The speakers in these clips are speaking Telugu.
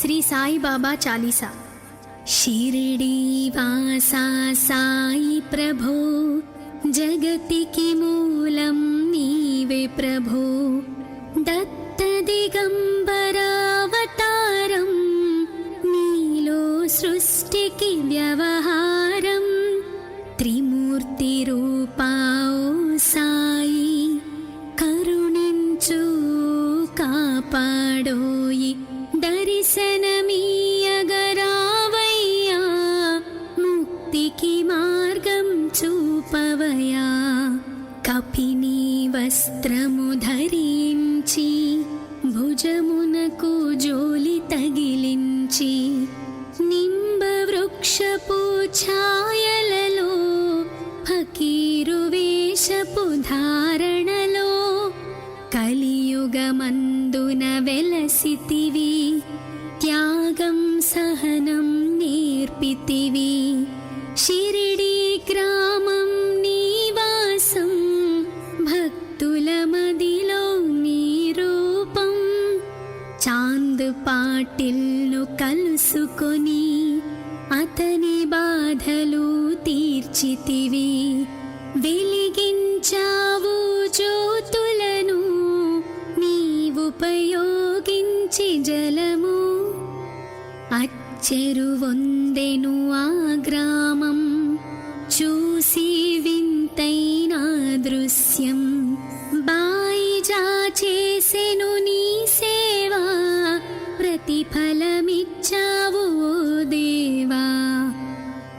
श्री साई बाबा चालीसा। शिरडी वासा साई प्रभो, जगतिकी मूलं नीवे प्रभो। दत्त दिगंबरावतारं, नीलो सृष्टिकी व्यवहारं। त्रिमूर्ति रूपाओ साई, करुणिंचु कापाडोयि। दर्शनमीयगरावయ్యా, मुक्तिकी मार्गं చూపవయ్యా। కపిని వస్త్రము ధరించి, భుజమునకు జోలి తగిలించి, నింబ వృక్షపు ఛాయలలో, ఫకీరు వేషపు ధారణలో, కలియుగమందున వెలసితివి। త్యాగం సహనం నేర్పితివి। షిరిడి గ్రామం నీవాసం, భక్తుల మదిలో నీ రూపం। చాంద్ పాటిల్ను కలుసుకొని, అతని బాధలు తీర్చితివి। వెలిగించావు జ్యోతులను, నీవుపయోగించి జలము। అచ్చెరువొందెను ఆ గ్రామం, చూసి వింతైన దృశ్యం। బాయిజా చేసెను నీ సేవా, ప్రతిఫలమిచ్చావు ఓ దేవా।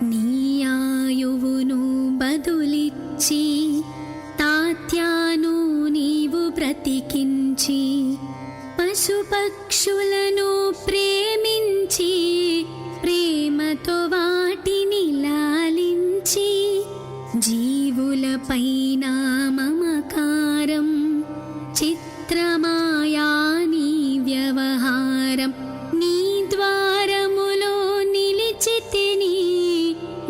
నీ ఆయువును బదులిచ్చి, తాత్యాను నీవు బ్రతికించి, పశుపక్షులను ప్రేమించి, ప్రేమతో వాటిని లాలించి, జీవులపైన మమకారం, చిత్రమాయా నీ వ్యవహారం। నీ ద్వారములో నిలిచితిని,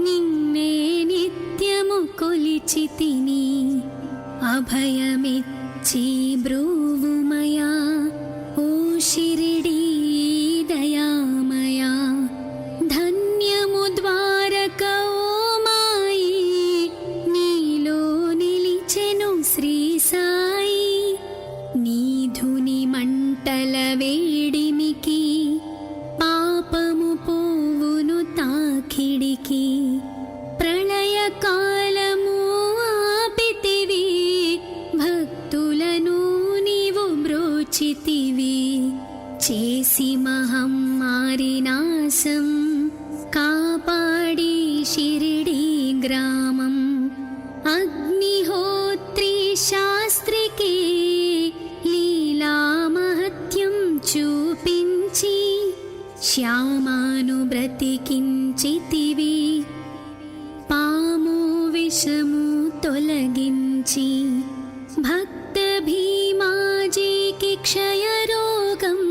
నిన్నే నిత్యము కొలిచితిని। అభయమిచ్చి బ్రోవుమయా, ఓ షిరిడీ దయామయా। ధన్యము ద్వారక ఓ మాయి, నీలో నిలిచెను శ్రీ సాయి। నీధుని మంటల వేడిమికి, పాపము పోవును తాకిడికి। ప్రళయ కాలము ఆపితివి, భక్తులను నీవు బ్రోచితివి। చేసి మహమ్మారి నాశం, కాపాడి షిరిడి గ్రామం। అగ్నిహోత్రి శాస్త్రికి, లీలా మహత్యం చూపించి, శ్యామాను బ్రతికించితివి। పాము విషము తొలగించి, భక్త భీమాజీకి క్షయరోగం,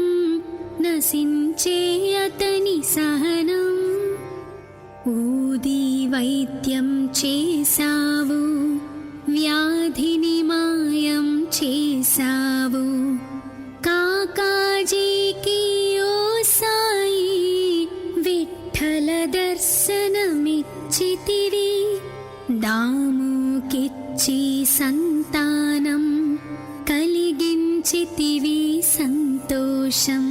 నశించే అతని సహనం। ఊది వైద్యం చేసావు, వ్యాధిని మాయం చేసావు। కాకాజీకి ఓ సాయి, విఠల దర్శనమిచ్చితివి। దాముకిచ్చి సంతానం, కలిగించితివి సంతోషం।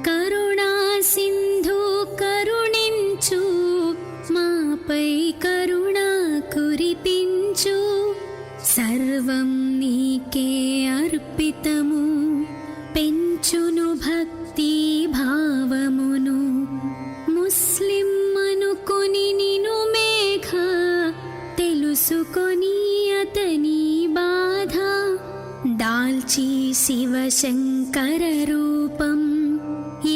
కరుణా సింధు కరుణించు, మాపై కరుణ కురిపించు। సర్వం నీకే అర్పితము, పెంచును భక్తి భావమును। ముస్లిం అనుకొని నిను మేఘ, తెలుసుకొని అతని బాధ। దాల్చి శివశంకర రూపం,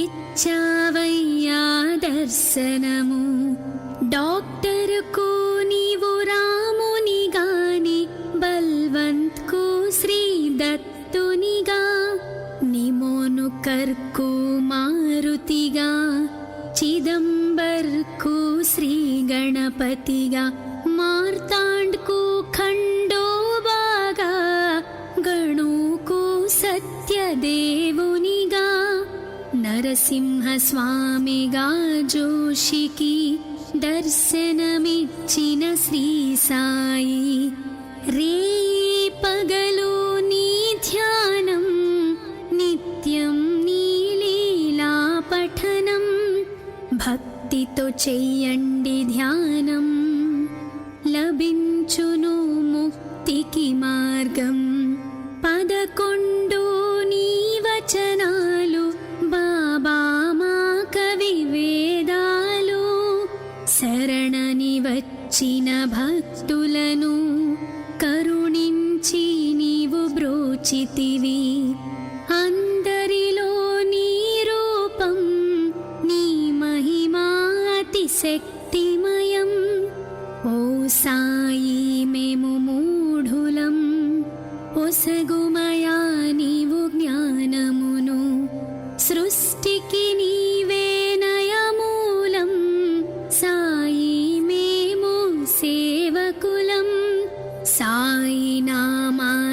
ఇచ్చావయ్యా దర్శనము। డాక్టర్కు నీవు రాముని గాని, బల్వంత్ కు శ్రీ దత్తునిగా। నిమోను కర్కు మారుతిగా, చిదంబర్ కు శ్రీ గణపతిగా। మార్తాండ్ కు ఖండోబాగా, గణు కు సత్యదేవునిగా। నరసింహస్వామిగా జోషికి దర్శనమిచ్చిన శ్రీ సాయి, రేయి పగలు నీ ధ్యానం, నిత్యం నీ లీలా పఠనం, భక్తితో చెయ్యండి ధ్యానం, లభించును ముక్తికి మార్గం. 11 నీ వచనాలు బాబా మా కవి వేదాలు, శరణని వచ్చిన భక్తులను కరుణించి నీవు బ్రోచితివి. అందరిలో నీ రూపం, నీ మహిమా అతి శక్తిమయం. ఓ సాయి మేము మూఢులం, ఒసగుమయా నీవు జ్ఞానమును, సృష్టికి నీవే నయమూలం. సాయి మేము సేవకులం, సాయి నామాంతలచెదము,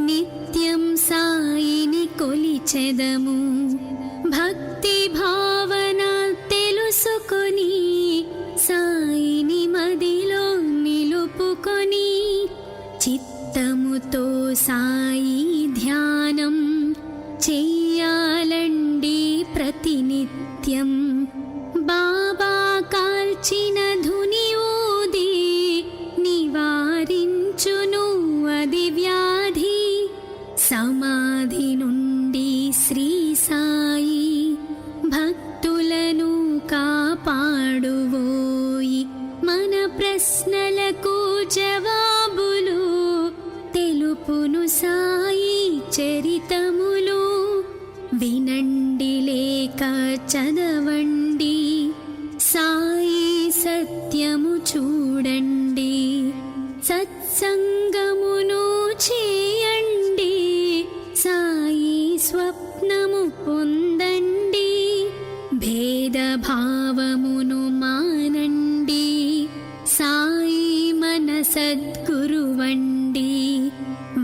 నిత్యం సాయిని కొలిచెదము. భక్తి భావన తెలుసుకొని సాయిని మదిలో నిలుపుకొని, చిత్తముతో సాయి ధ్యానం చెయ్యాలండి ప్రతినిత్యం. బాబా కాల్చిన ధుని ఊది నివారించును అది వ్యాధి. సమాధి నుండి శ్రీ సాయి భక్తులను కాపాడువోయి. మన ప్రశ్నలకు జవాబులు తెలుపును సాయి చరితములు. వినండి లేక చదవండి, సాయి సత్యము చూడండి. సత్సంగమును చేయండి, సాయి స్వప్నము పొందండి. భేదభావమును మానండి, సాయి మన సద్గురువండి.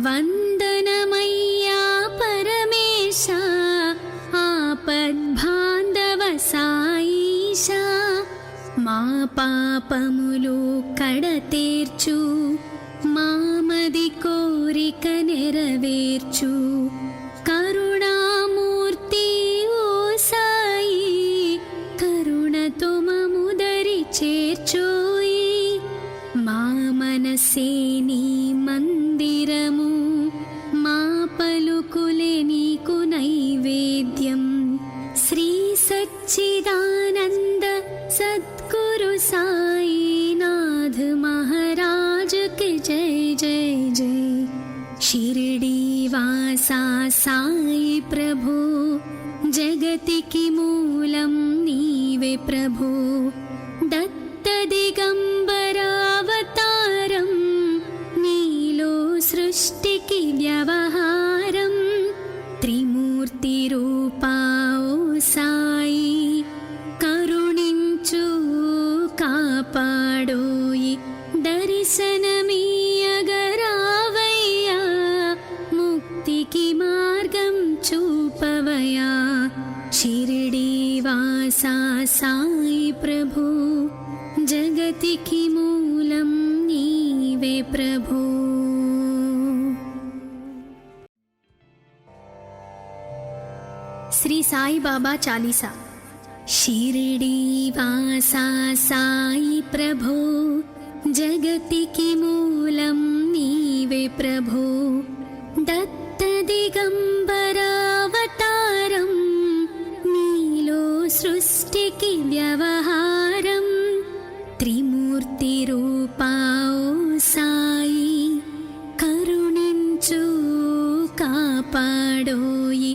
వందనమయ్యా పరమేశ, ఆపద్బాంధవ సాయిష. మా పాపములు కడతేర్చు, మామది కోరిక నెరవేర్చు. కరుణామూర్తి ఓ సాయి, కరుణతో మముదరి చేర్చోయి. మా మనసే నీ మందిరము, మా పలుకులే నీకు నైవేద్యం. శ్రీ సచ్చిదానంద సద్గురు సాయినాథ్ మహారాజ్ కి జై జై జై. షిరిడి వాసా సాయి ప్రభు, జగతికి మూలం నీవే ప్రభు. దత్త దిగంబరావతారం, నీలో సృష్టికి వ్యవహారం. త్రిమూర్తి రూపా ఓ సాయి, కరుణించు కాపాడోయి. దర్శనమీయగరావయ్యా, ముక్తికి మార్గం చూపవయా. షిరిడి వాసా సాయి ప్రభు, జగతికి మూలం నీవే ప్రభు. శ్రీ సాయి బాబా చాలీసా. షిరిడి వాసా సాయి ప్రభు, జగతికి మూలం నీవే ప్రభు. దత్త దిగంబరావతారం, నీలో సృష్టికి వ్యవహారం. త్రిమూర్తి రూపా ఓ సాయి, కరుణించు కాపాడోయి.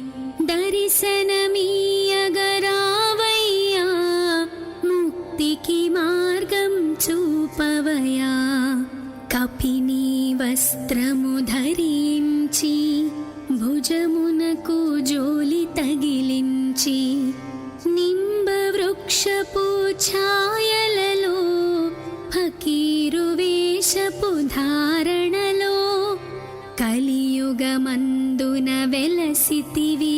దర్శనమీయగరావయ్యా, ముక్తికి మార్గం చూపవయా. కపిని వస్త్రము ధరించి, భుజమునకు జోలి తగిలించి, నింబ వృక్షపు ఛాయలలో, ఫకీరు వేషపు ధారణలో, కలియుగమందు ఒడ్డున వెలసితివి,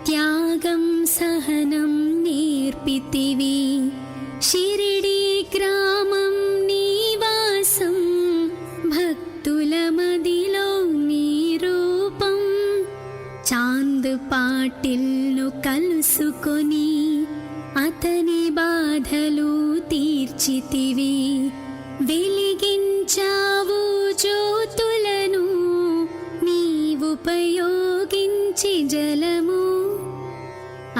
త్యాగం సహనం నేర్పితివి. షిరిడి గ్రామం నివాసం, భక్తుల మదిలో నీ రూపం. చాంద్ పాటిల్ను కలుసుకొని అతని బాధలు తీర్చితివి. వెలిగించావు జ్యోతులను నీవుపయోగించి జలము.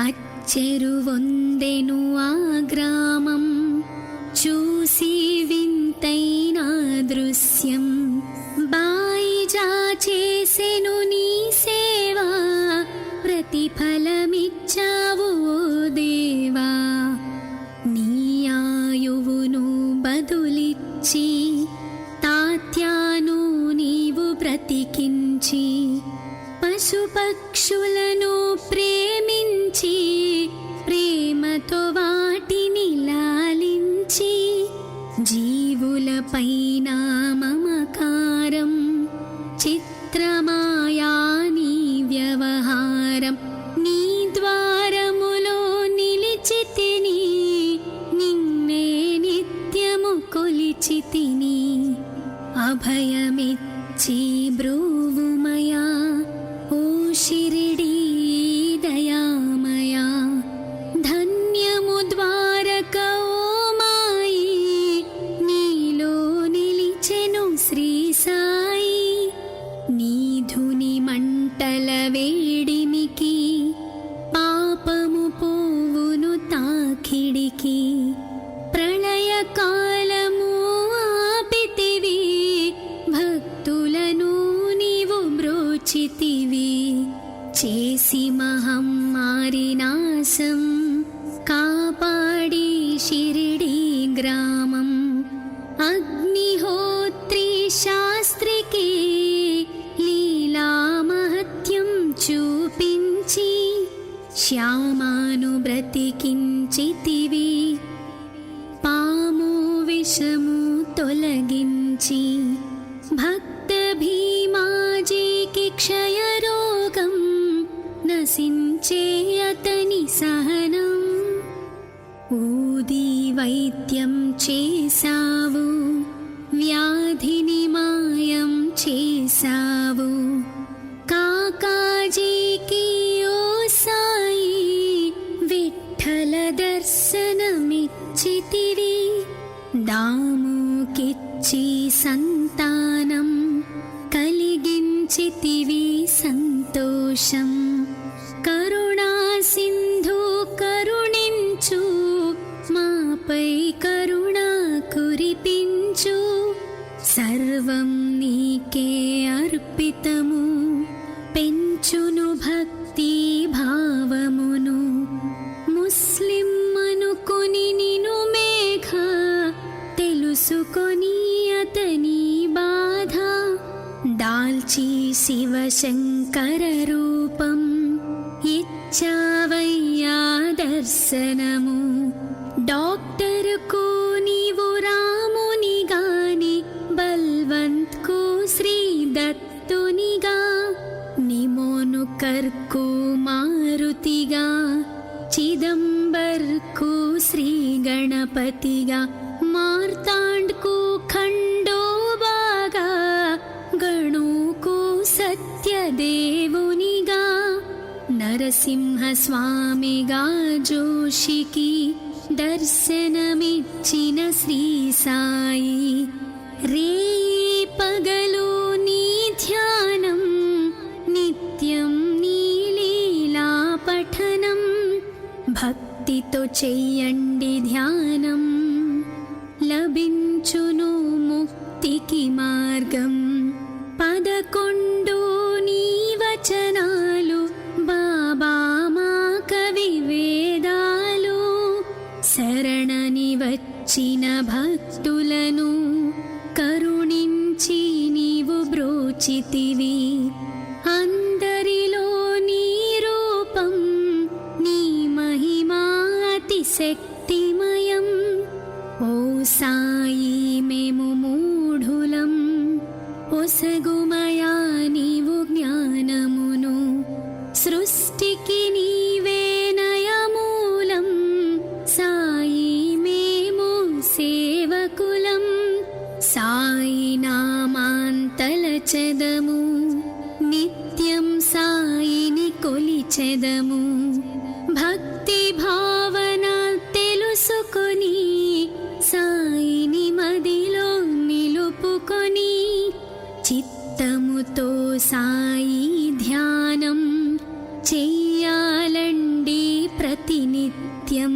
అచ్చెరువొందెను ఆ గ్రామం, చూసి వింతైన దృశ్యం. బాయిజా చేసెను నీ సేవా, ప్రతిఫలమిచ్చావు ఓ దేవా. నీ ఆయువును బదులిచ్చి, తాత్యాను నీవు బ్రతికించి, పశుపక్షులను ప్రేమించి, ప్రేమతో వాటిని లాలించి, జీవులపైన మమకారం, చిత్రమాయా నీ వ్యవహారం. నీ ద్వారములో నిలిచితిని, నిన్నే నిత్యము కొలిచితిని. అభయమిచ్చి బ్రోవుమయా ఓ షిరిడీ దయామయా. ధన్యము ద్వారక ఓ మాయి, నీలో నిలిచెను శ్రీ సాయి. నీ ధుని మంటల వేడిమికి, పాపము పోవును తాకిడికి. ప్రళయ కాలము ఆపితివి, భక్తులను నీవు బ్రోచితివి. చేసి మహమ్మారి నాశం, కాపాడి షిరిడి గ్రామం. అగ్నిహోత్రి శాస్త్రికి లీలా మహత్యం చూపించి, శ్యామాను బ్రతికించితివి. పాము విషము తొలగించి, భక్త భీమాజీకి క్షయరోగం నశించే అతని సహనం. ఊది వైద్యం చేసావు, వ్యాధిని మాయం చేసావు. కాకాజీకి ఓ సాయి, విఠ్ఠల దర్శనమిచ్చితివి. దాముకిచ్చి సంతానం, కలిగించితివి సంతోషం. కరుణా సింధు కరుణించు, మాపై కరుణ కురిపించు. సర్వం నీకే అర్పితము, పెంచును భక్తి భావమును. ముస్లిం అనుకొని నిను మేఘ, తెలుసుకొని అతని బాధ. దాల్చి శివశంకర రూపం, ఇచ్చావయ్యా దర్శనము. డాక్టర్కు నీవు రాముని గాని, బల్వంత్ కు శ్రీ దత్తునిగా. నిమోను కర్కు మారుతిగా, చిదంబర్కు శ్రీ గణపతిగా. మార్తాండ్కు ఖండోబాగా, గణుకు సత్యదేవునిగా. నరసింహ స్వామిగా జోషికి దర్శనమిచ్చిన శ్రీ సాయి. రేయి పగలు నీ ధ్యానం, నిత్యం నీ లీలా పఠనం. భక్తితో చెయ్యండి ధ్యానం, లభించును ముక్తికి మార్గం. 11 నీ వచనాలు, బాబా మా కవి వేదాలు. శరణని వచ్చిన భక్తులను కరుణించి నీవు బ్రోచితివి. అందరిలో నీ రూపం, నీ మహిమా అతి శక్తిమయం. సృష్టికి నీవేనయమూలం సాయి మేము సేవకులం సాయి నామాంతలచెదము నిత్యం సాయిని కొలిచెదము భక్తి భావన తెలుసుకొని సాయిని మదిలో నిలుపుకొని చిత్తముతో సాయి ధ్యానం చెయ్యాలండి ప్రతినిత్యం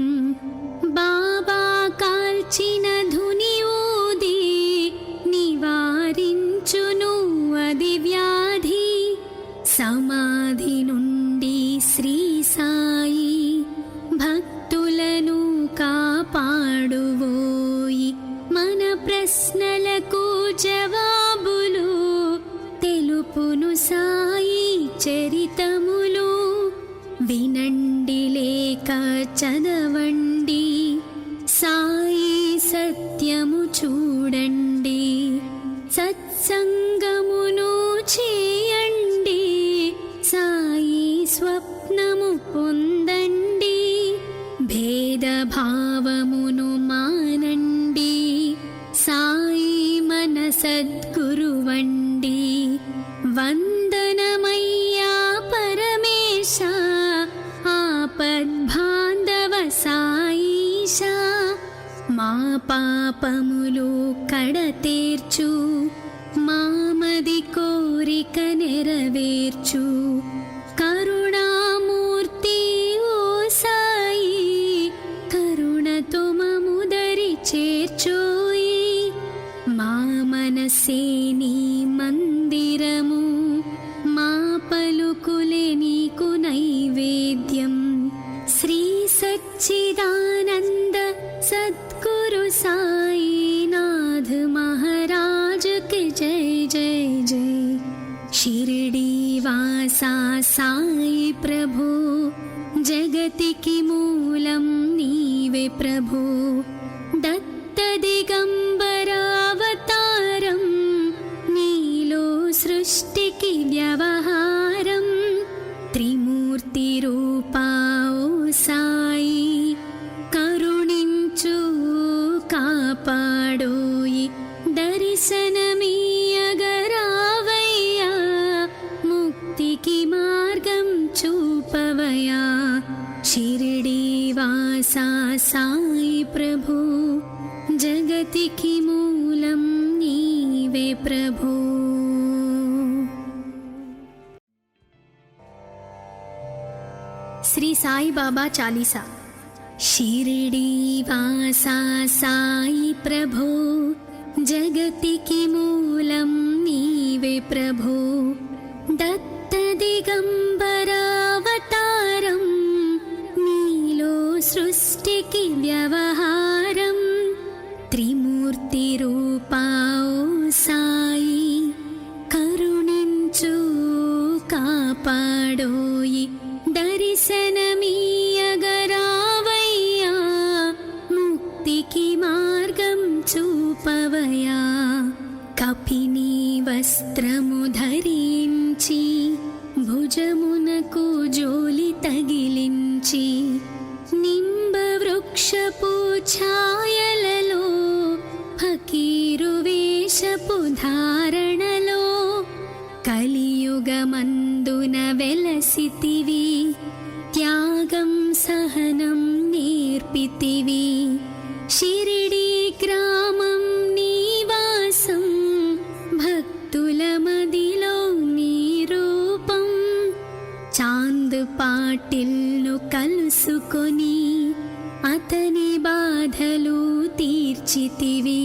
బాబా కాల్చిన ధుని ఊది నివారించును అది వ్యాధి సమాధి నుండి శ్రీ సాయి భక్తులను కాపాడువోయి మన ప్రశ్నలకు జవాబులు తెలుపును సాయి చరితములు వినండి లేక చదవండి సాయి సత్యము చూడండి సత్సంగమును చేయండి సాయి స్వప్నము పొందండి భేదభావమును మానండి సాయి మన సద్గురువండి వందనమయ్యా పరమేశ ఆపద్బాంధవ సాయిష మా పాపములు కడతేర్చు మామది కోరిక నెరవేర్చు కరుణామూర్తి ఓ సాయి కరుణతో మముదరి చేర్చోయి మా మనసే నీ మందిరము మా పలుకులే నీకు నైవేద్యం శ్రీ సచ్చిదానంద సద్గురు సాయినాథ్ మహారాజ్ కి జై జై జై షిరిడి వాసా సాయి ప్రభు జగతికి మూలం నీవే ప్రభు దత్త దిగంబరావతారం నీలో సృష్టికి వ్యవహారం త్రిమూర్తి రూపా ఓ సాయి కరుణించు కాపాడోయి దర్శనమీయగరావయ్యా ముక్తికి మార్గం చూపవయా షిరిడి వాసా సాయి ప్రభు జగతికి మూలం నీవే ప్రభు శ్రీ సాయి బాబా చాలీసా షిరిడి వాసా సాయి ప్రభు జగతికి మూలం నీవే ప్రభు దత్త దిగంబరావతారం నీలో సృష్టికి వ్యవహారం త్రిమూర్తి రూపా ఓ సాయి కరుణించు కాపాడోయి దర్శనమీయగరావయ్యా ముక్తికి మార్గం చూపవయా కపిని వస్త్రము ధరించి భుజమునకు జోలి తగిలించి నింబ వృక్షపు ఛాయలలో ఫకీరు వేషపు ధారణలో కలియుగమందున వెలసితివి త్యాగం సహనం నేర్పితివి షిరిడి గ్రామం నీవాసం భక్తుల మదిలో నీ రూపం చాంద్ పాటిల్ను కలుసుకొని అతని బాధలు తీర్చితివి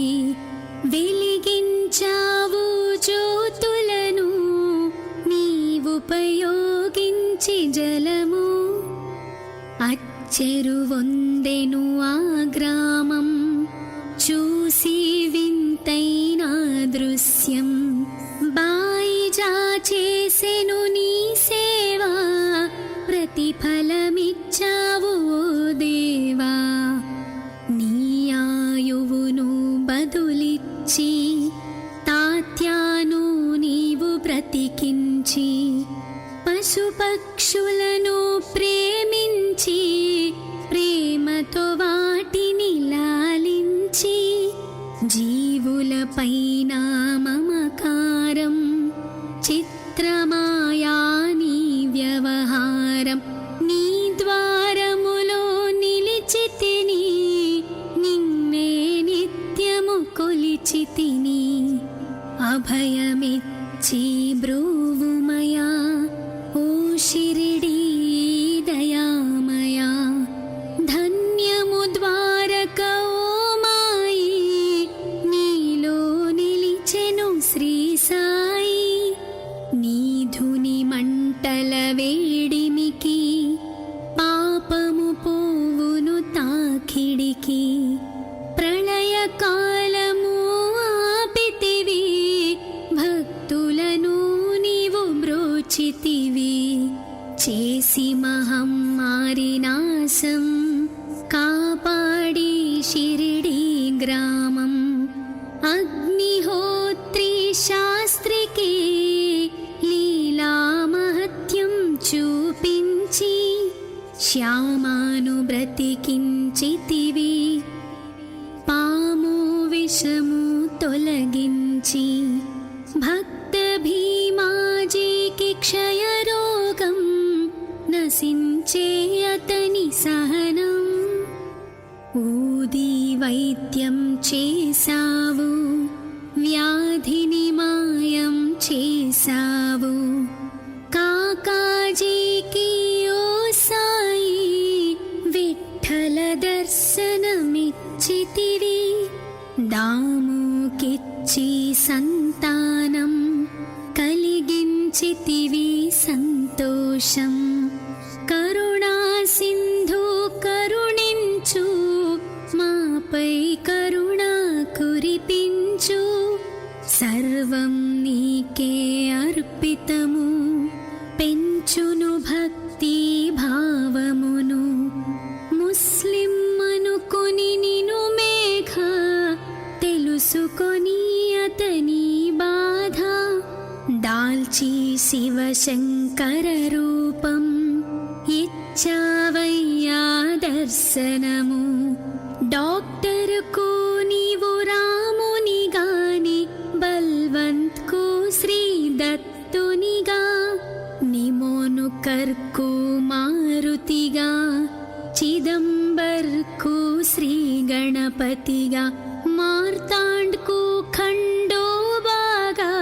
వెలిగించావు జ్యోతులను నీవుపయోగించి జలము అచ్చెరువొందెను ఆ గ్రామం చూసి వింతైన దృశ్యం బాయిజా చేసెను నీ సేవా ప్రతిఫలమిచ్చావు ఓ దేవా నీ ఆయువును బదులిచ్చి తాత్యాను నీవు బ్రతికించి పశుపక్షులను ప్రేమించి ప్రేమతో వాటిని లాలించి జీవులపైన మమకారం చిత్రమాయా నీ వ్యవహారం నీ ద్వారములో నిలిచితిని నిన్నే నిత్యము కొలిచితిని అభయమిచ్చి బ్రోవుమయా ఓ షిరిడీ దయామయా ధన్యము ద్వారక ఓ మాయి నీలో నిలిచెను శ్రీ సాయి నీ ధుని మంటల వేడిమికి పాపము పోవును తాకిడికి ప్రళయ కాలము ఆపితివి భక్తులను నీవు బ్రోచితివి చేసి మహమ్మారి నాశం కాపాడి షిరిడీ గ్రామం అగ్నిహోత్రి శాస్త్రికి లీలా మహత్యం చూపించి శ్యామాను బ్రతికించితివి పాము విషము తొలగించి భక్త భీమాజీకి క్షయరోగం నశించే అతని సహనం ఊది వైద్యం చేసావు వ్యాధిని మాయం చేసావు కాకాజీకి ఓ సాయి విఠల దర్శనమిచ్చితివి దాముకిచ్చి సంతానం కలిగించితివి సంతోషం కరుణా సింధు కరుణించు మాపై కరుణ కురిపించు సర్వం నీకే అర్పితము పెంచును భక్తి భావమును ముస్లిం అనుకొని నిను మేఘ తెలుసుకొని అతని బాధ దాల్చి శివశంకర రూపం ఇచ్చావయ్యా దర్శనము డాక్టర్కు నీవు రాముని గాని బల్వంత్కు శ్రీ దత్తునిగా నిమోను కర్కు మారుతిగా చిదంబర్కు శ్రీ గణపతిగా మార్తాండ్కు ఖండోబాగా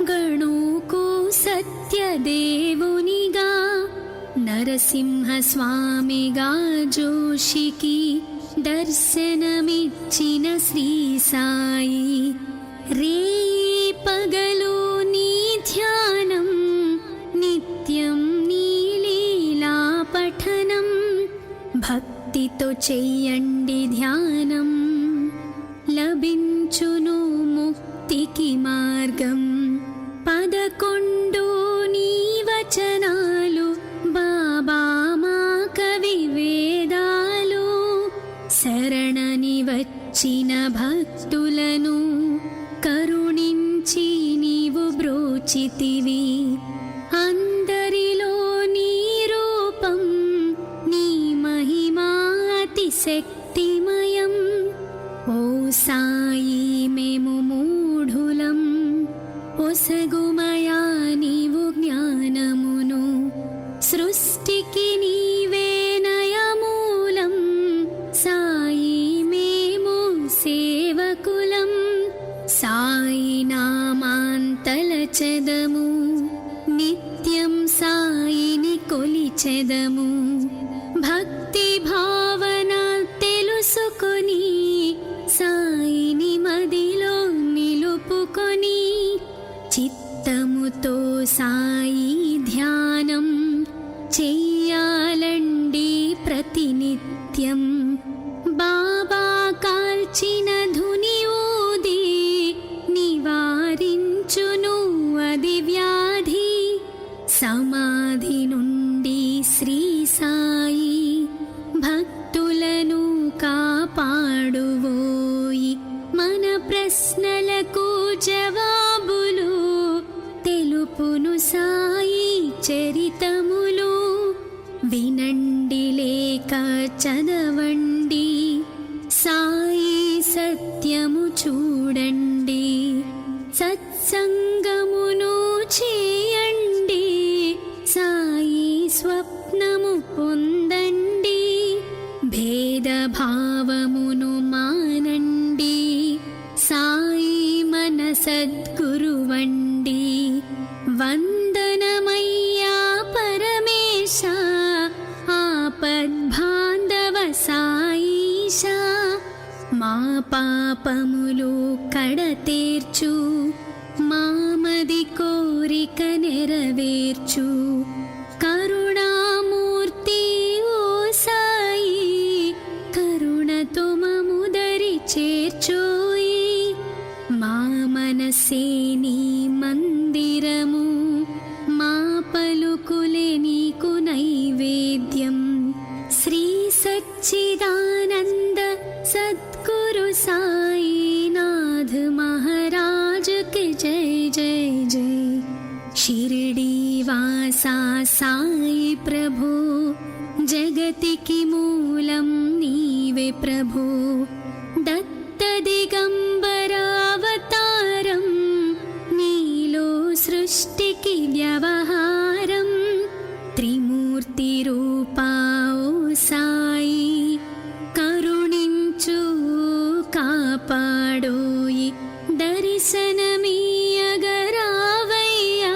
గణుకు సత్యదేవునిగా నరసింహ స్వామిగా జోషికి దర్శనమిచ్చిన శ్రీ సాయి రేయి పగలు నీ ధ్యానం నిత్యం నీ లీలా పఠనం భక్తితో చెయ్యండి ధ్యానం లభించును ముక్తికి మార్గం 11 నీ వచనాలు బాబా మా కవి వేదాలు శరణని వచ్చిన భక్తులను కరుణించి నీవు బ్రోచితివి అందరిలో నీ రూపం నీ మహిమా అతిశక్తిమయం ఓ సాయి మేము మూఢులం ఒసగుమయా నీవు జ్ఞానమును సృష్టికి నీవే నయమూలం సాయి మేము సేవకులం సాయి నామాంతలచెదము నిత్యం సాయిని కొలిచెదము భక్తి భావన తెలుసుకొని సాయిని మదిలో నిలుపుకొని చిత్తముతో సాయి ధ్యానం చెయ్యాలండి ప్రతినిత్యం బాబా కాల్చిన ధుని ఊది నివారించును అది వ్యాధి సమాధి నుండి శ్రీ సాయి భక్తులను కాపాడువోయి మన ప్రశ్నలకు జవాబులు తెలుపును సాయి చరి చరితములు వినండి లేక చదవండి, సాయి సత్యము చూడండి, సత్సంగమును చేయండి, సాయి స్వప్నము పొందండి, భేదభావమును మానండి, సాయి మన సద్గురువండి. వందనమయ్యా పరమేశ, ఆపద్బాంధవ సాయిష, మా పాపములు కడతేర్చు, మామది కోరిక నెరవేర్చు, కరుణామూర్తి ఓ సాయి, కరుణతో మముదరి చేర్చోయి. మా మనసే నీ మందిరము, మా పలుకులే నీకు నైవేద్యం. శ్రీ సచ్చిదానంద సద్గురు సాయినాథ్ మహారాజ్ కి జై జై జై. షిరిడి వాసా సాయి ప్రభు, జగతికి మూలం నీవే ప్రభు. దత్త దిగంబరావతారం, నీలో సృష్టికి వ్యవహారం. త్రిమూర్తి రూపా ఓ సాయి, కరుణించు కాపాడోయి. దర్శనమీయగరావయ్యా,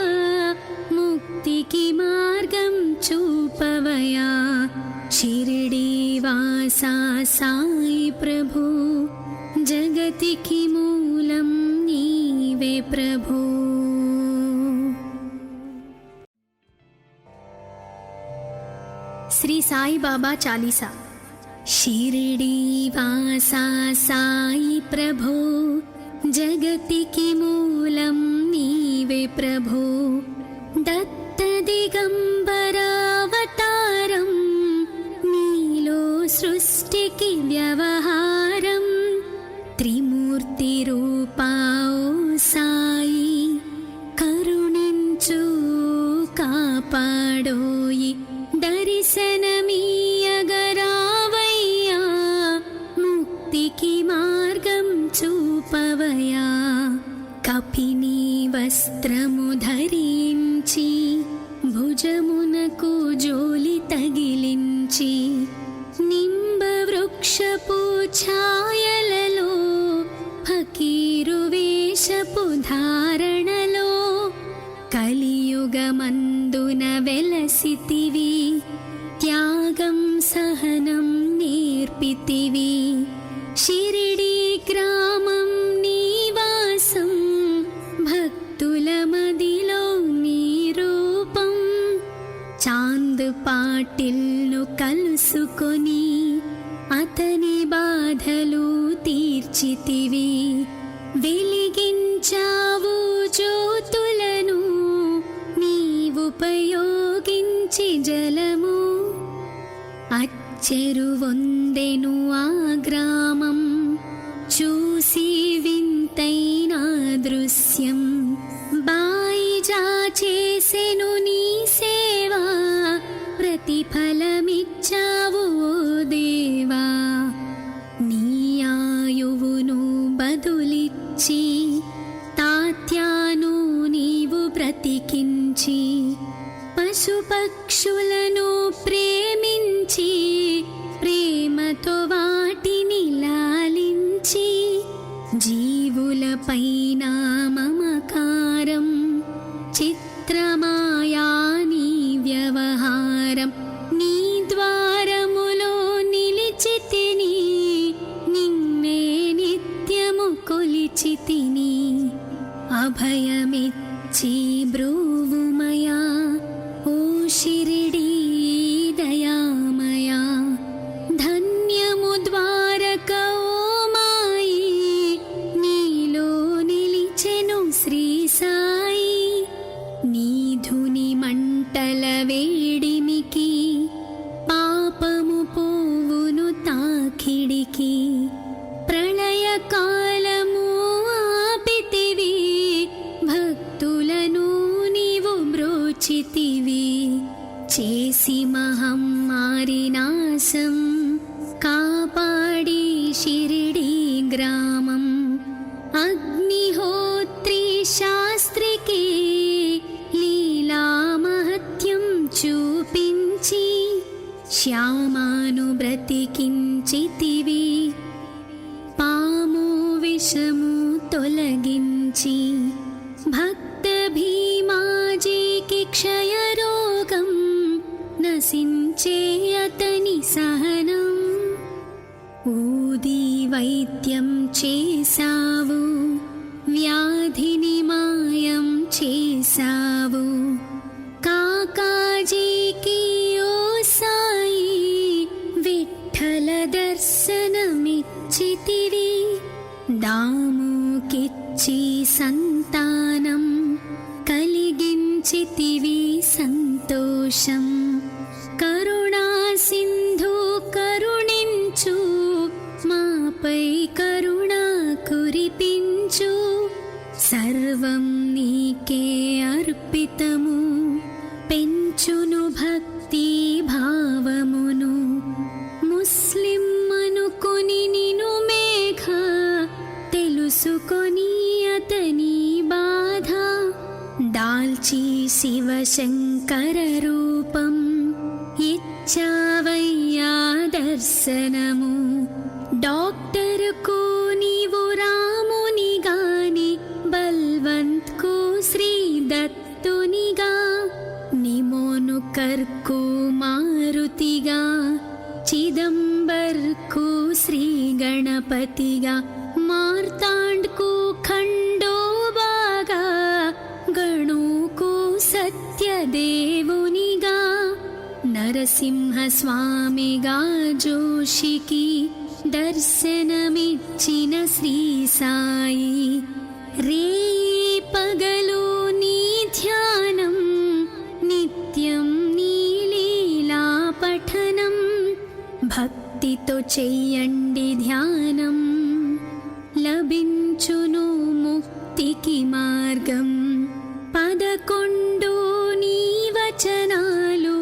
ముక్తికి మార్గం చూపవయా. షిరిడి వాసా సాయి ప్రభు, జగతికి మూలం నీవే ప్రభు. శ్రీ సాయి బాబా చాలీసా. షిరిడి వాసా సాయి ప్రభు, జగతికి మూలం నీవే ప్రభు. దత్త దిగంబరావతారం, నీలో సృష్టికి వ్యవహారం. త్రిమూర్తి రూపా ఓ సాయి, కరుణించు కాపాడోయి. దర్శనమీయగరావయ్యా, ముక్తికి మార్గం చూపవయా. కపిని వస్త్రము ధరించి, భుజమునకు జోలి తగిలించి, నింబ వృక్షపు ఛాయలలో, ఫకీరు వేషపు ధారణలో, కలియుగమందున వెలసితివి. త్యాగం సహనం నేర్పితివి. షిరిడి గ్రామం నీవాసం, భక్తుల మదిలో నీ రూపం. చాంద్ పాటిల్ను కలుసుకొని, అతని బాధలు తీర్చితివి. వెలిగించావు జ్యోతులను, నీవుపయోగించి జలము. అచ్చెరువొందెను ఆ గ్రామం, చూసి వింతైన దృశ్యం. బాయిజా చేసెను నీ సేవా, ప్రతిఫలమిచ్చావు ఓ దేవా. నీ ఆయువును బదులిచ్చి, తాత్యాను నీవు బ్రతికించి, పశుపక్షులను ప్రేమించి, ప్రేమతో వాటిని లాలించి. జీవులపైన మమకారం, చిత్రమాయా నీ వ్యవహారం. నీ ద్వారములో నిలిచితిని, నిన్నే నిత్యము కొలిచితిని. అభయమిచ్చి బ్రూవుమయా, ఓ షిరిడి దయామయా. ధన్యము ద్వారక ఓ మాయి, నీలో నిలిచెను శ్రీ సాయి. నీధుని మంటల వేడిమికి, పాపము పోవును తాకిడికి. ప్రళయ కాలము ఆపితివి, భక్తులను నీవు బ్రోచితివి. చేసి మహమ్మారి నాశం కాపాడి షిరిడి గ్రామం అగ్నిహోత్రి శాస్త్రికి లీలా మహత్యం చూపించి శ్యామాను బ్రతికించితివి పాము విషము తొలగించి భక్త భీమాజీకి క్షయరోగం నశించే అతని సహనం ఊది వైద్యం చేసావు వ్యాధిని మాయం చేసావు కాకాజీకి ఓ సాయి విఠల దర్శనమిచ్చితివి దాముకిచ్చి సంతానం కలిగించితివి సంతోషం కరుణా సింధు కరుణించు మాపై కరుణ కురిపించు సర్వం నీకే అర్పితము పెంచును భక్తి భావమును ముస్లిం అనుకొని నిను మేఘ తెలుసుకొని అతని బాధ దాల్చి శివశంకర రూపం ఇచ్చావయ్యా దర్శనము డాక్టరుకు నీవు రాముని గాని బల్వంత్ కు శ్రీ దత్తునిగా నిమోను కర్కు మారుతిగా చిదంబర్ కు శ్రీ గణపతిగా మార్తాండ్ కు ఖండోబాగా గణుకు సత్యదేవునిగా నరసింహ స్వామిగా జోషికి దర్శనమిచ్చిన శ్రీ సాయి రేయి పగలు నీ ధ్యానం నిత్యం నీ లీలా పఠనం భక్తితో చెయ్యండి ధ్యానం లభించును ముక్తికి మార్గం 11 నీ వచనాలు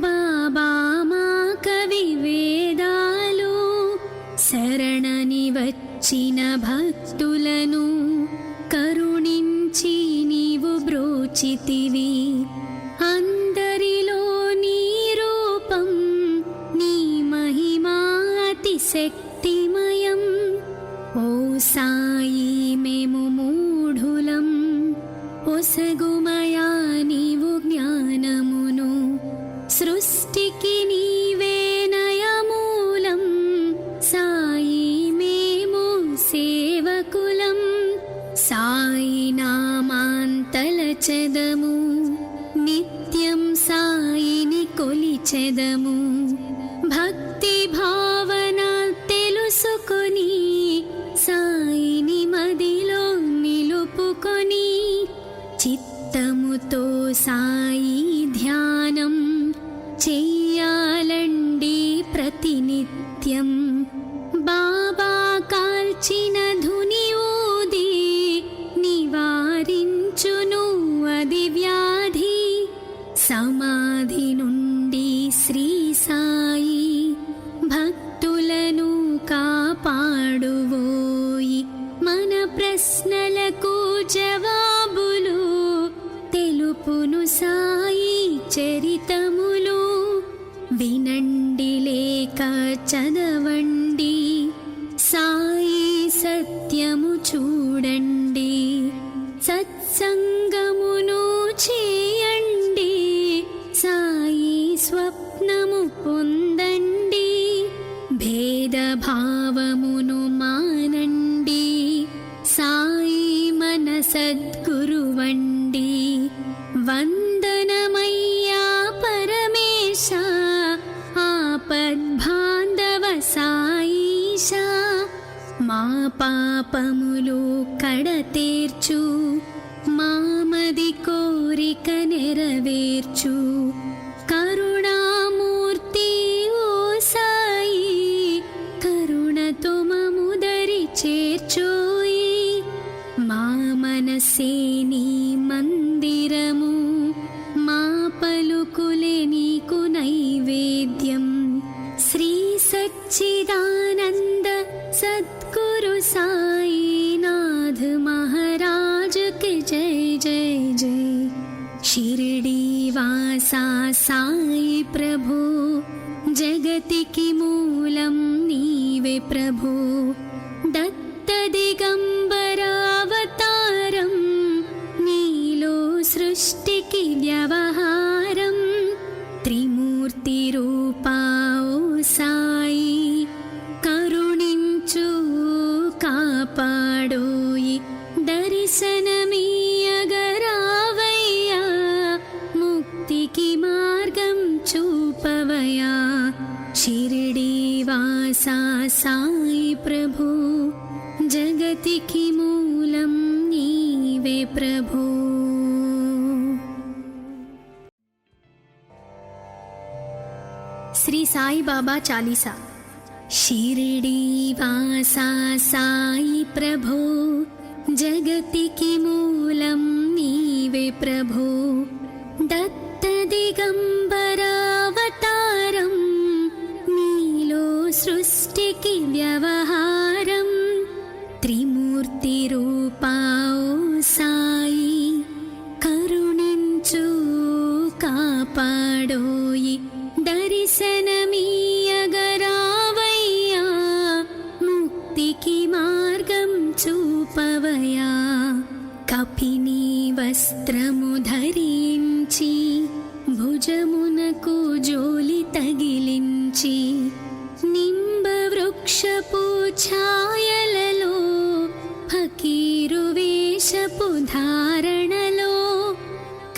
బాబా మా కవి వేదాలు శరణని వచ్చిన భక్తులను కరుణించి నీవు బ్రోచితివి అందరిలో నీ రూపం నీ మహిమా అతి శక్తిమయం ఓ సాయి మేము మూఢులం ఒసగుమయా నీవు జ్ఞానమును సృష్టికి నీవే నయమూలం సాయి మేము సేవకులం సాయి నామాంతలచెదము నిత్యం సాయిని కొలిచెదము భక్తి భావన తెలుసుకొని సాయిని మదిలో నిలుపుకొని చిత్తముతో సాయి ధ్యానం చెయ్యాలండి ప్రతినిత్యం బాబా కాల్చిన ధుని ఊది నివారించును అది వ్యాధి సమాధి నుండి శ్రీ సాయి భక్తులను కాపాడువోయి మన ప్రశ్నలకు జవాబులు తెలుపును సాయి చరితములు వినండి లేక చదవండి సాయి సత్యము చూడండి సత్సంగమును చేయండి సాయి స్వప్నము పొందండి భేదభావమును మానండి సాయి మన సద్గురువండి వందనమయ్యా పరమేశ ఆపద్బాంధవ సాయిష మా పాపములు కడతేర్చు మామది కోరిక నెరవేర్చు కరుణామూర్తి ఓ సాయి కరుణతో మముదరి చేర్చోయి మా మనసే నీ మందిరము మా పలుకులే నీకు వాసా సాయి ప్రభు జగతికి మూలం నీవే ప్రభు దత్త దిగంబరావతారం నీలో సృష్టికి వ్యవహారం త్రిమూర్తి రూపా ఓ సాయి కరుణించు కాపాడోయి దర్శనమీయగరావయ్యా ముక్తికి మార్గం చూపవయా షిరిడి వాసా సాయి ప్రభు జగతికి మూలం నీవే ప్రభు. శ్రీ సాయి బాబా చాలీసా. షిరిడి వాసా సాయి ప్రభు జగతికి మూలం నీవే ప్రభు దత్త దిగంబరావతారం నీలో సృష్టికి వ్యవహారం త్రిమూర్తి రూపా ఓ సాయి కరుణించు కాపాడోయి దర్శనమీయగరావయ్యా ముక్తికి మార్గం చూపవయా కపిని వస్త్రము ధరించి భుజమునకు జోలి తగిలించి నింబ వృక్షపు ఛాయలలో ఫకీరు వేషపు ధారణలో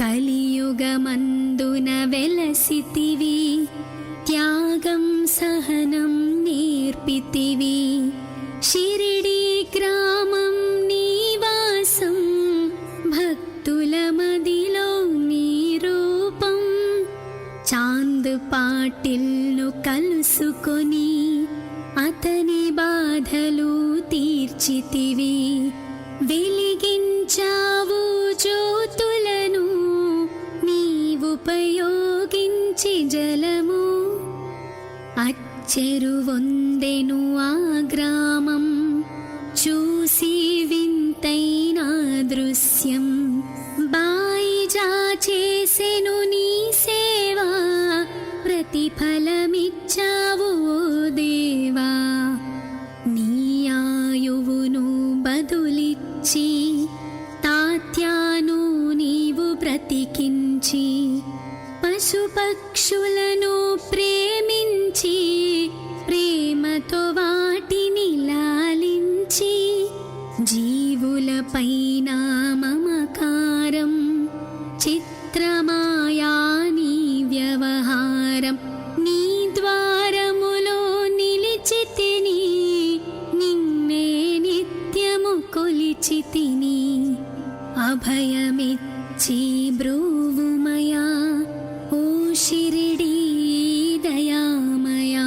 కలియుగమందున వెలసితివి త్యాగం సహనం నేర్పితివి షిరిడి గ్రామం నీవాసం భక్తుల మదిలో నీ రూపం చాంద్ పాటిల్ను కలుసుకొని అతని బాధలు తీర్చితివి వెలిగించావు జ్యోతులను నీవుపయోగించి జలము అచ్చెరువొందెను ఆ గ్రామం చూసి వింతైన దృశ్యం బాయిజా చేసెను నీ సేవా ప్రతిఫలమిచ్చావు ఓ దేవా నీ ఆయువును బదులిచ్చి తాత్యాను నీవు బ్రతికించి పశుపక్షులను ప్రేమించి ప్రేమతో వాటిని లాలించి జీవులపైన మమకారం చిత్రమాయా నీ వ్యవహారం నీ ద్వారములో నిలిచితిని నిన్నే నిత్యము కొలిచితిని అభయమిచ్చి బ్రూవుమయా ఓ షిరిడి దయామయా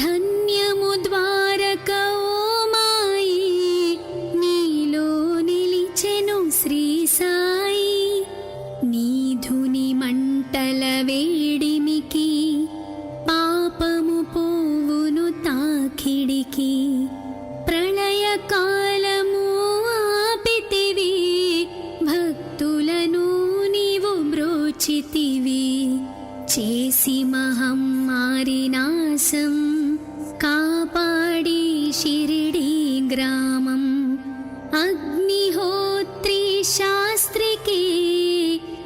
ధన్యము ద్వారక ఓ మాయి నీలో నిలిచెను శ్రీ సాయి నీ ధుని మంటల వేడిమికి పాపము పోవును తాకిడికి ప్రళయకాలము ఆపితివి భక్తులను నీవు బ్రోచితివి చేసి మహమ్మారి నాశం కాపాడి షిరిడి గ్రామం అగ్నిహోత్రి శాస్త్రికి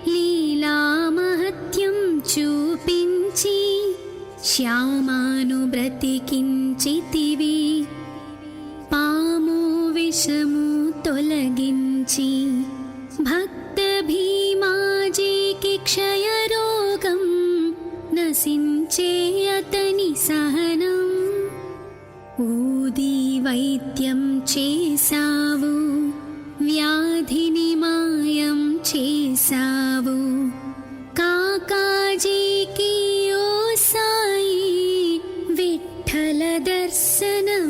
లీలా మహత్యం చూపించి శ్యామాను బ్రతికించితివి పాము విషము తొలగించి భక్త భీమాజీకి క్షయరోగం నశించే అతని సహనం ఊది వైద్యం చేసావు వ్యాధిని మాయం చేసావు కాకాజీకి ఓ సాయి విఠల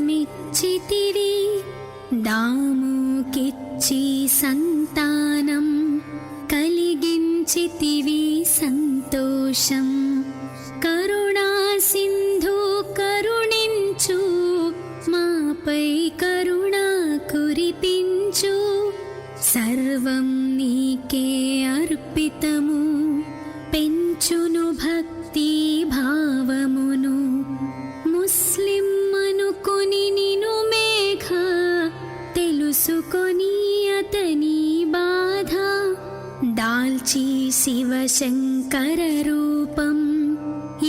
దర్శనమిచ్చితివి దాముకిచ్చి సంతానం కలిగించితివి సంతోషం కరుణా సింధు కరుణించు మాపై కరుణ కురిపించు సర్వం నీకే అర్పితము పెన్ లభించును భక్తి భావమును ముస్లిం అనుకొని నిను మేఘ తెలుసుకొని అతని బాధ దాల్చి శివశంకర రూపం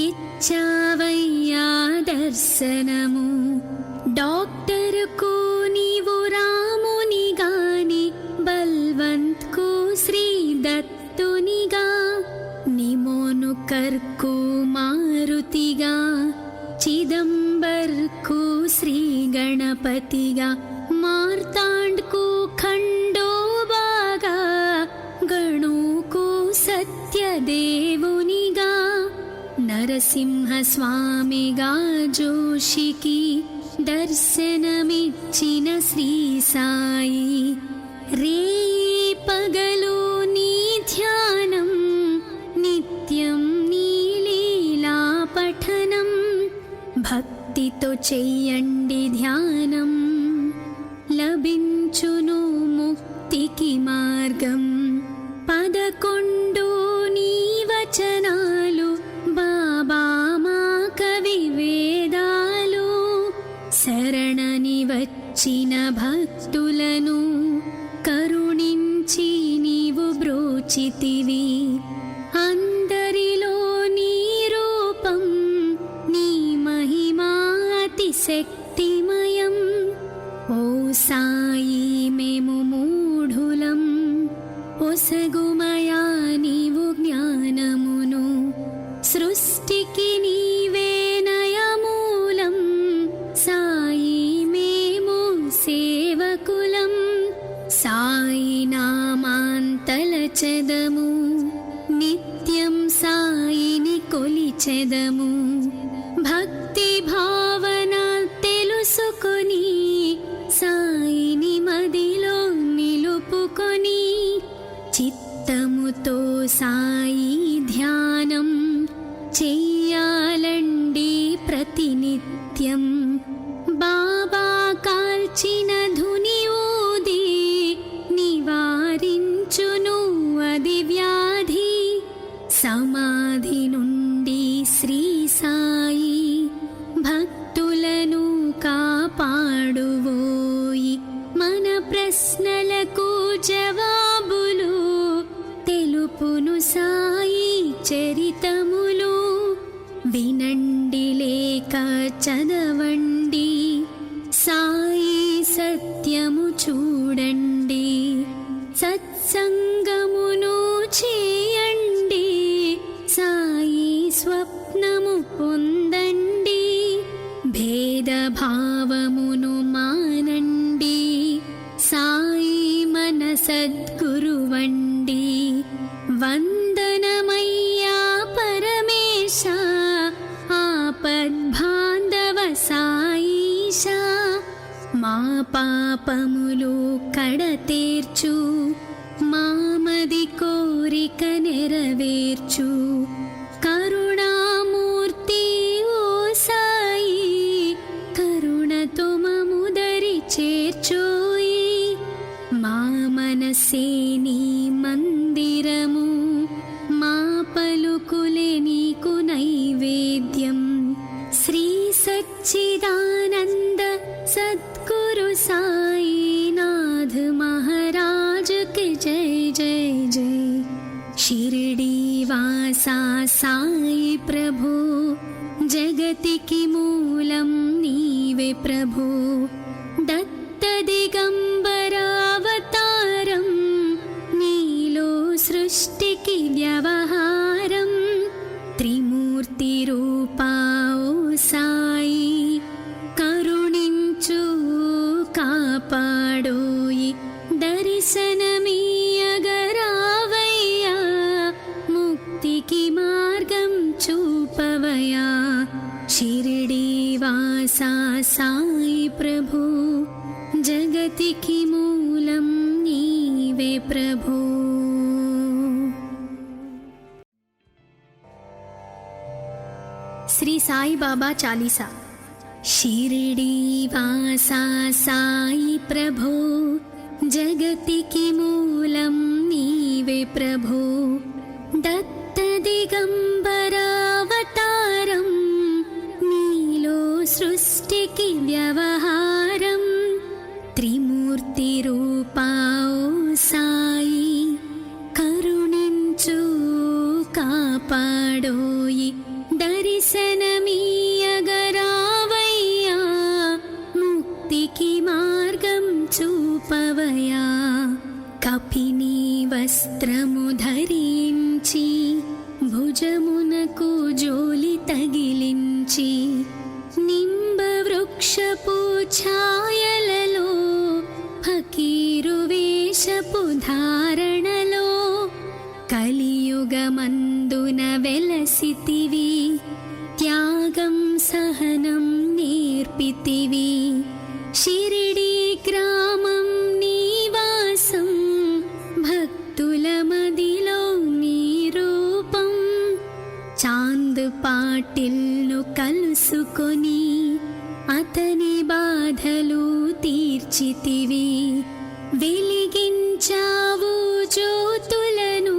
ఇచ్చావయ్యా దర్శనము డాక్టర్కు నీవు రామునిగాని బల్వంత్కు శ్రీ దత్తునిగా నిమోను కర్కు మారుతిగా చిదంబర్కు శ్రీ గణపతిగా మార్తాండ్కు ఖండోబాగా గణుకు సత్యదేవునిగా నరసింహస్వామిగా జోషికి దర్శనమిచ్చిన శ్రీ సాయి రేయి పగలు నీ ధ్యానం నిత్యం నీ లీలా పఠనం భక్తితో చెయ్యండి ధ్యానం లభించును ముక్తికి మార్గం 11 నీ వచనాలు బాబా మా కవి వేదాలు శరణని వచ్చిన భక్తులను కరుణించి నీవు బ్రోచితివి అందరిలో నీ రూపం నీ మహిమా అతిశక్తిమయం ఓ సాయి మేము మూఢులం ఒసగుమయా నీవు జ్ఞానమును సృష్టికి నీవే నయమూలం సాయి మేము సేవకులం సాయి నామాంతలచెదము నిత్యం సాయిని కొలిచెదము భక్తి భావన తెలుసుకొని సాయిని మదిలో నిలుపుకొని చిత్తముతో సాయి ధ్యానం చెయ్యాలండి ప్రతినిత్యం బాబా కాల్చిన ధుని ఊది నివారించును అది వ్యాధి సమాధి నుండి శ్రీ సాయి భక్తులను కాపాడువోయి మన ప్రశ్నలకు జవాబులు తెలుపును సాయి చరితములు వినండి లేక చదవండి సాయి సత్యము చూడండి సత్సంగమును చేయండి సాయి స్వప్నము పొందండి భేదభావమును మానండి సాయి మన సద్గురువండి వందనమయ్యా పరమేశ ఆపద్బాంధవ సాయిష మా పాపములు కడతేర్చు మామది కోరిక నెరవేర్చు కరుణామూర్తి ఓ సాయి కరుణతో మముదరి చేర్చోయి మా మనసే నీ మందిరము మా పలుకులే నీకు నైవేద్యం శ్రీ సచ్చిదానంద సద్గురు సాయినాథ్ మహారాజ్ కి జై జై జై షిరిడి వాసా సాయి ప్రభు జగతికి మూలం నీవే ప్రభు దత్త దిగంబర అవతారం నీలో సృష్టికి వ్యవహారం త్రిమూర్తి రూపా ఓ సాయి కరుణించు కాపాడోయి దర్శనమీయగరావయ్యా ముక్తికి మార్గం చూపవయా షిరిడి వాసా సాయి ప్రభు జగతికి మూలం నీవే ప్రభు శ్రీ సాయి బాబా చాలీసా షిరిడి వాసా సాయి ప్రభు జగతికి మూలం నీవే ప్రభు దత్త దిగ దిగంబరావతారం నీలో సృష్టికి వ్యవహారం త్రిమూర్తి రూపాओ సాయి కరుణించు కాపాడోయి దర్శనమీయగరావయ్యా ముక్తికి మార్గం చూపవయా కపిని వస్త్రము ధరించి భుజమునకు జోలి తగిలించి నింబ వృక్షపు ఛాయలలో ఫకీరు వేషపు ధారణలో కలియుగమందున వెలసితివి త్యాగం సహనం నేర్పితివి షిరిడి గ్రామం నీవాసం భక్తుల మదిలో నీ రూపం చాంద్ పాటిల్ను కలుసుకొని అతని బాధలు తీర్చితివి వెలిగించావు జ్యోతులను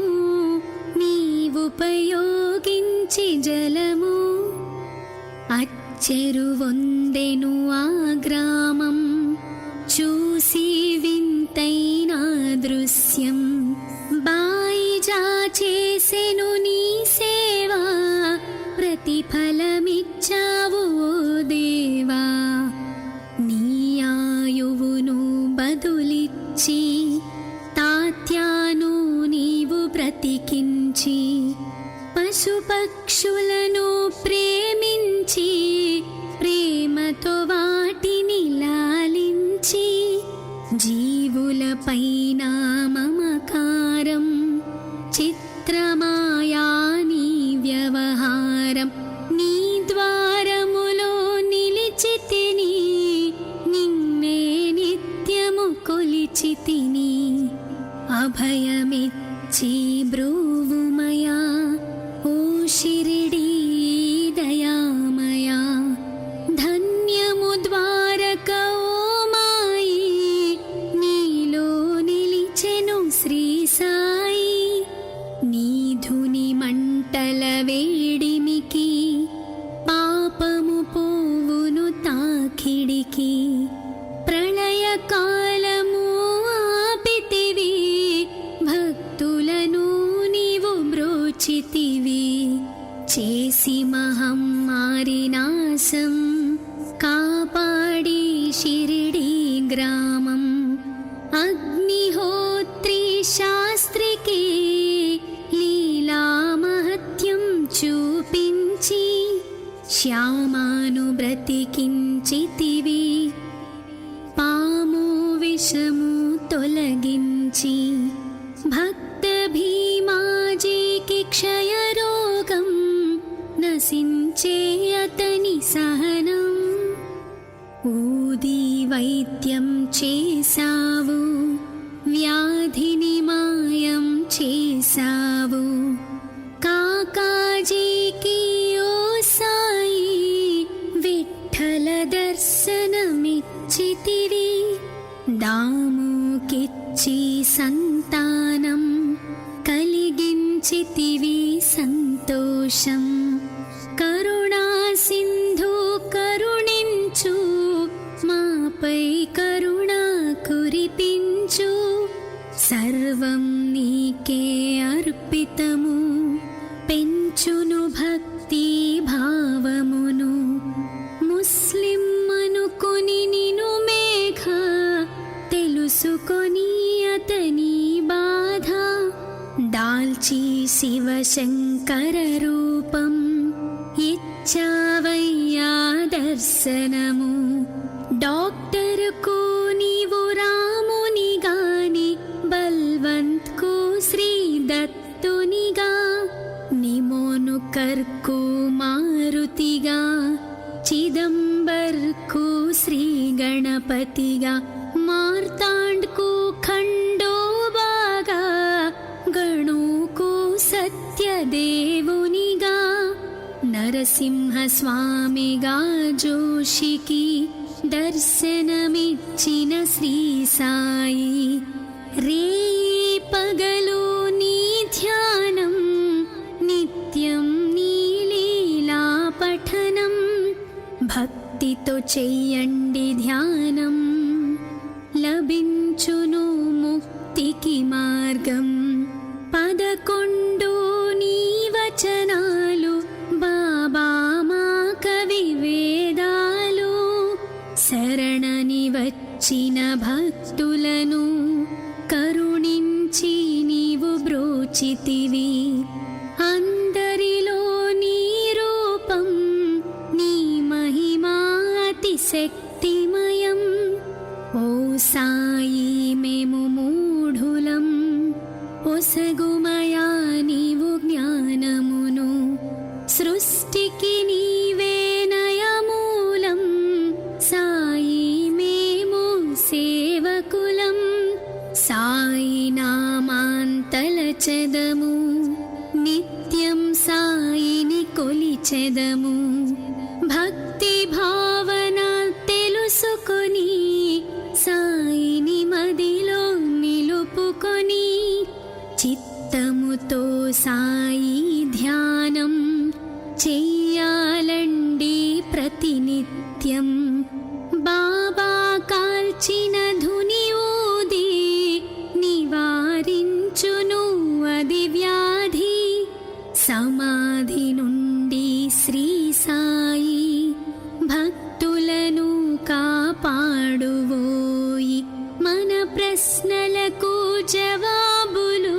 నీవుపయోగించి జలము అచ్చెరువొందెను ఆ గ్రామం చూసి వింతైన దృశ్యం బాయిజా చేసెను నీ సేవా ప్రతిఫలమిచ్చావు ఓ దేవా నీ ఆయువును బదులిచ్చి తాత్యాను నీవు బ్రతికించి పశుపక్షులను ప్రేమించి ప్రేమతో వాటిని లాలించి జీవులపైన మమకారం చిత్రమాయా నీ వ్యవహారం నీ ద్వారములో నిలిచితిని నిన్నే నిత్యము కొలిచితిని అభయమిచ్చి బ్రూవుమయా ఓ షిరిడీ దయామయా ధన్యము ద్వారక ఓ మాయి నీలో నిలిచెను శ్రీ సాయి నీధుని మంటల వేడిమికి పాపము పోవును తాకిడికి ప్రళయ కాలము ఆపితివి భక్తులను నీవు బ్రోచితివి చేసి మహమ్మారి నాశం కాపాడి షిరిడి గ్రామం అగ్నిహోత్రి శాస్త్రికి లీలా మహత్యం చూపించి శ్యామాను బ్రతికించితివి పాము విషము తొలగించి భక్త భీమాజీకి క్షయరోగం నశించే అతని సహనం ఊది వైద్యం చేసావు వ్యాధిని మాయం చేసావు కాకాజీకి ఓ సాయి విఠల దర్శనమిచ్చితివి దాముకిచ్చి సంతానం కలిగించితివి సంతోషం కరుణా సింధు కరుణించు మాపై కరుణ కురిపించు సర్వం నీకే అర్పితము పెంచును భక్తి భావమును ముస్లిం అనుకొని నిను మేఘ తెలుసుకొని అతని బాధ దాల్చి శివశంకర రూపం ఇచ్చావయ్యా దర్శనము డాక్టర్కు నీవు రాముని గాని బల్వంత్కు శ్రీ దత్తునిగా నిమోను కర్కు మారుతిగా చిదంబర్కు శ్రీ గణపతిగా మార్తాండ్కు ఖండోబాగా గణుకు సత్యదేవునిగా నరసింహ స్వామిగా జోషికి దర్శనమిచ్చిన శ్రీ సాయి రేయి పగలు నీ ధ్యానం నిత్య భక్తితో చెయ్యండి ధ్యానం, లభించును ముక్తికి మార్గం. 11 నీ వచనాలు బాబా మా కవి వేదాలు. శరణని వచ్చిన భక్తులను కరుణించి నీవు బ్రోచితివి. అందరిలో నీ రూపం, నీ మహిమా అతి శక్తిమయం. ఓ సాయి మేము మూఢులం, ఒసగుమయా నీవు జ్ఞానమును. సృష్టికి నీవే నయమూలం, సాయి మేము సేవకులం. సాయి నామాంతలచెదము, నిత్యం సాయిని కొలిచెదము. భక్తి భావన తెలుసుకొని సాయిని మదిలో నిలుపుకొని, చిత్తముతో సాయి ధ్యానం చెయ్యాలండి ప్రతినిత్యం. బాబా కాల్చిన ధుని ఊది నివారించును అది వ్యాధి. సమాధి నుండి శ్రీ సాయి భక్తులను కాపాడువోయి. మన ప్రశ్నలకు జవాబులు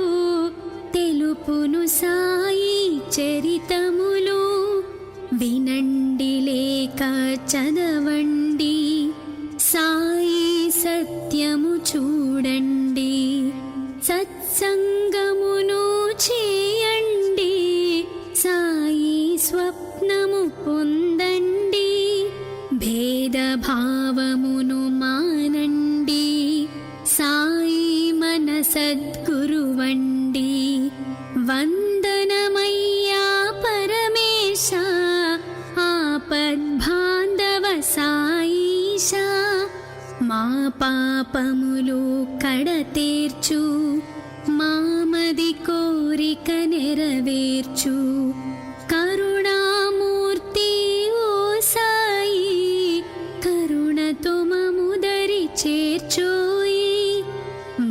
తెలుపును సాయి చరితములు. వినండి లేక చదవండి, సాయి సత్యము చూడండి. సత్సంగమును చేయండి, సాయి స్వప్నము పొందండి. భేదభావమును మానండి, సాయి మన సద్గురువండి. వందనమయ్యా పరమేశ, ఆపద్బాంధవ సాయిష. మా పాపములు కడతేర్చు, మామది కోరిక నెరవేర్చు. కరుణామూర్తి ఓ సాయి, కరుణతో మముదరి చేర్చోయి.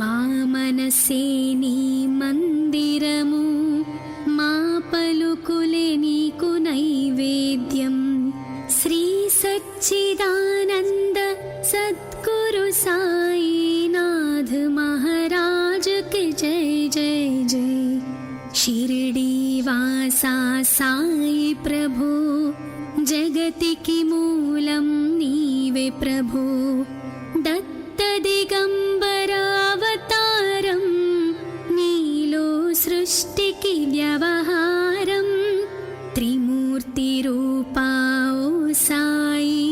మా మనసే నీ మందిరము, మా పలుకులే నీకు నైవేద్యం. శ్రీ సచ్చిదానంద సద్గురు సాయినాథ్ మహారాజ్ కి జై జై జై. షిరిడి వాసా సాయి ప్రభు, జగతికి మూలం నీవే ప్రభు. దత్త దిగంబరావతారం, నీలో సృష్టికి వ్యవహారం. త్రిమూర్తి రూపా ఓ సాయి,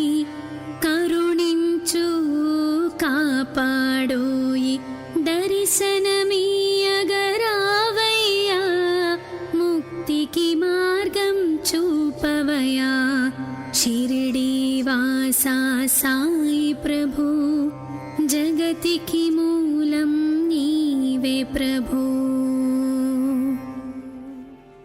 కరుణించు కాపాడోయి. దర్శనమీయగరావయ్యా, ముక్తికి మార్గం చూపవయా. షిరిడి వాసా సాయి ప్రభు, జగతికి మూలం నీవే ప్రభు.